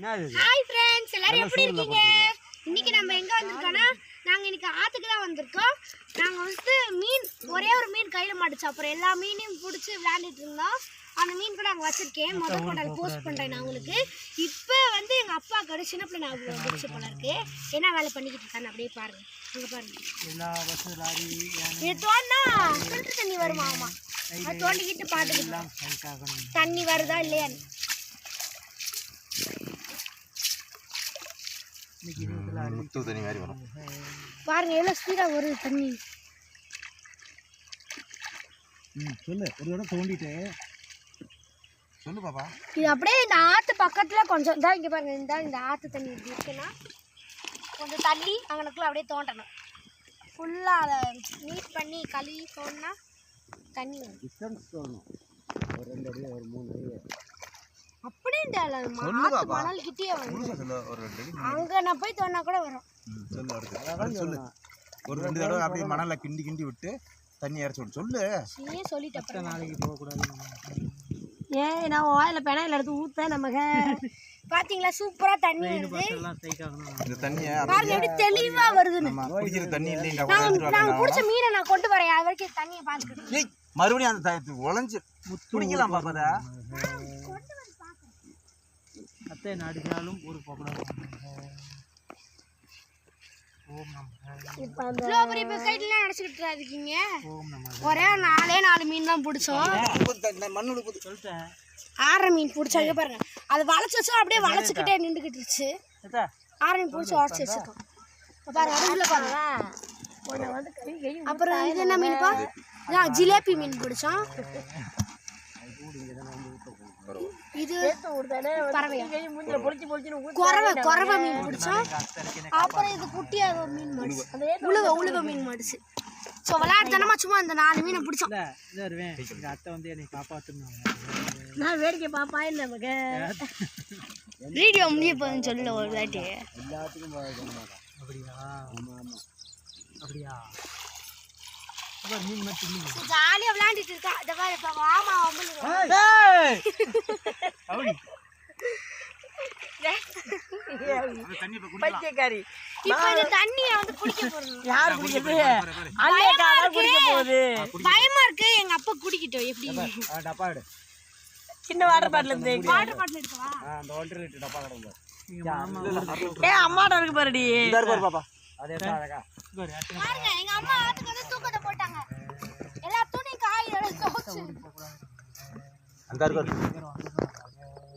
Hi friends, எல்லாரும் எப்படி இருக்கீங்க? இன்னைக்கு நம்ம எங்க வந்திருக்கோம்னா, நாங்க இன்னைக்கு ஆத்துக்கு தான் வந்திருக்கோம். நாங்க வந்து மீன் ஒரே ஒரு மீன் கையில மாட்டுச்சு. அப்புறம் எல்லா மீனையும் பிடிச்சி விளையாண்டுட்டு இருந்தோம். அந்த மீன் கூட அங்கே வச்சிருக்கேன். முதல் போட்டால் போஸ்ட் பண்ணுறேன் நான் உங்களுக்கு. இப்போ வந்து எங்கள் அப்பா கடை சின்ன பிள்ளை ஞாபகம் வந்துருச்சு போல இருக்கு. என்ன வேலை பண்ணிக்கிட்டு இருக்கான்னு அப்படியே பாருங்க. அங்கே பாருங்க, இது தோண்டா ஃபில்டர் தண்ணி வருமா? ஆமாம், அது தோண்டிக்கிட்டு பாட்டுக்கலாம் தண்ணி வருதா இல்லையான்னு. பாருங்க எவ்வளோ ஸ்பீடாக வருது தண்ணி. சொல்லு, ஒரு இடம் தோண்டிட்டு சொல்லு பாப்பா. இது அப்படியே இந்த ஆற்று பக்கத்தில் கொஞ்சம் தான் இங்கே பாருங்க. இந்த ஆற்று தண்ணி இப்படி இருக்குன்னா கொஞ்சம் தள்ளி அங்கனக்குள்ள அப்படியே தோண்டணும். ஃபுல்லாக அதை நீட் பண்ணி கழுவி தோண்டினா தண்ணி வரும். டிஸ்டன்ஸ் தோணும், ஒரு 2 அடி ஒரு 3 அடி அப்படியே மணல் கிட்டே வரும். அங்கே நான் போய் தோண்டா கூட வரும். சொல்லு, ஒரு 2 தடவை அப்படியே மணலை கிண்டி கிண்டி விட்டு தண்ணி இறச்சி விட்டு சொல்லு. சொல்லிட்டேன் நாளைக்கு போகக்கூடாது. ஏன் நான் வாயில பெனாயில் எடுத்து ஊத்த நமக்கு பாத்தீங்களா சூப்பரா தண்ணி வருது. இந்த தண்ணியை பாருங்க எப்படி தெளிவா வருது. குடிக்கிற தண்ணி இல்லைங்க. நான் குடிச்ச மீனை நான் கொண்டு வரேன். அது வரைக்கும் தண்ணியை பாத்துக்கிட்டு மறுபடியும் அந்த தயத்து உழைஞ்சு குடிக்கலாம் பாப்பாத. அத்தை நடிச்சாலும் ஒரு போகக்கூடாது. ஒரே 4 மீன் தான் பிடிச்சோம். 6 மீன் பிடிச்சாங்க பாருங்க. அது வளைச்சு வச்சா அப்படியே வளைச்சுக்கிட்டே நின்றுக்கிட்டு இருச்சு. 6 மீன் பிடிச்சி உடச்சி வச்சிருக்கோம் பாருங்க. அப்புறம் இது என்ன மீன்ப்பா? ஜிலேபி மீன் பிடிச்சோம். இது கொரவை மீன் பிடிச்சோம். அப்புறம் இது குட்டியாக மீன் மாடுச்சு, உழுவ மீன் மாடுச்சு. ஸோ விளையாட்டுத்தனமா சும்மா இந்த 4 மீனை பிடிச்சோம். அத்தை வந்து என்னை காப்பாற்றணும். நான் வேடிக்கை பாப்பா இல்லை நமக்கு வீடியோ முடிய போகுதுன்னு சொல்லல ஒரு விளையாட்டு. எல்லாத்துக்கும் அப்படியா? அப்படியா? ஜாலியா விளையாண்டுட்டு இருக்கா. ஆமா பைத்தியக்காரி. இப்ப இந்த தண்ணியை வந்து குடிக்க போறோம். யாரு குடிக்கிறது? குடிக்க போகுது. பயமா இருக்கு. எங்க அப்பா குடிக்கிட்டோம். எப்படி டப்பா எடு. சின்ன வாட்டர் பாட்டில் இருந்து வாட்டர் பாட்டில் எடுக்கவா? அந்த 1.5 லிட்டர் டப்பா கடை. அம்மாட்ட இருக்கு பாருடி. பாப்பா அதே அழகா பாருங்க. எங்க அம்மா ஆத்துக்கு வந்து தூக்கத்தை போட்டாங்க. எல்லா துணி காயில தோச்சு அந்த இருக்கு.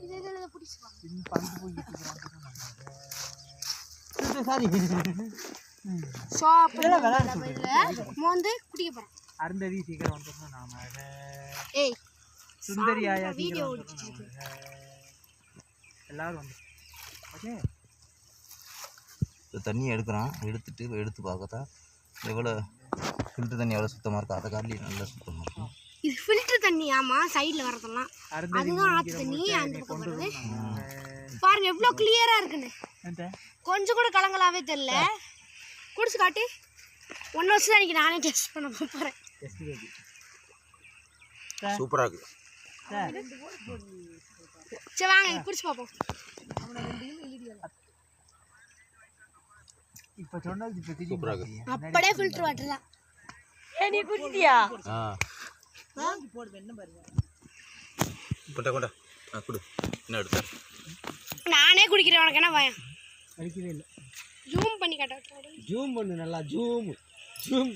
இது புடிச்சுவா. பந்து போயிட்டு இருக்காங்க. சாரி ஷாப் மோந்து குடிக்க போறோம். அருந்ததி சீக்கிரம் வந்துடணும். நாம ஏய் சுந்தரி ஆயா வீடியோ எல்லாரும் வந்து ஓகே. தண்ணி எடுக்கிறான். எடுத்து பார்க்கத்தா எவ்வளோ ஃபில்டர் தண்ணி எவ்வளோ சுத்தமாக இருக்கும். அதை காட்டி நல்லா சுத்தமாக இருக்கும். இது ஃபில்டர் தண்ணி. ஆமாம், சைடில் வரதெல்லாம் அதுதான் ஆற்று தண்ணி. அந்த பக்கம் வருது பாருங்க எவ்வளோ கிளியராக இருக்குன்னு. கொஞ்சம் கூட கலங்களாவே தெரியல. குடிச்சு காட்டு. 1 வருஷம் தான் இன்னைக்கு நானே டெஸ்ட் பண்ண போகிறேன். சூப்பராக இருக்குது. சரி வாங்க குடிச்சு பார்ப்போம். இப்போ சொன்னது இப்போ சூப்பராக இருக்குது. அப்படியே ஃபில்டர் வாட்டர் தான். நீ குடிச்சிட்டியா? கொண்டா கொடு. என்ன எடுத்த? நானே குடிக்கிறேன். உனக்கு என்ன பயம்? அடிக்கவே இல்லை. ஜூம் பண்ணி காட்ட. ஜூம் பண்ணு, நல்லா ஜூம்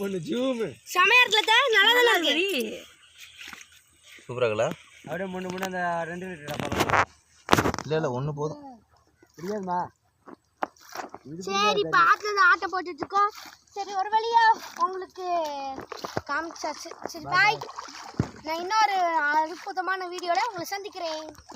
பண்ணு. செமையா இருக்குல்ல? நல்லா தான் இருக்கு. சூப்பராகல. அப்படியே முன்ன அந்த 2 லிட்டர் டப்பா. இல்லை 1 போதும். தெரியாதுமா? சரி பார்த்து ஆட்டை போட்டுட்டு இருக்கோம். சரி ஒரு வழியா உங்களுக்கு காமிச்சாச்சு. சரி பாய். நான் இன்னொரு அற்புதமான வீடியோவில் உங்களை சந்திக்கிறேன்.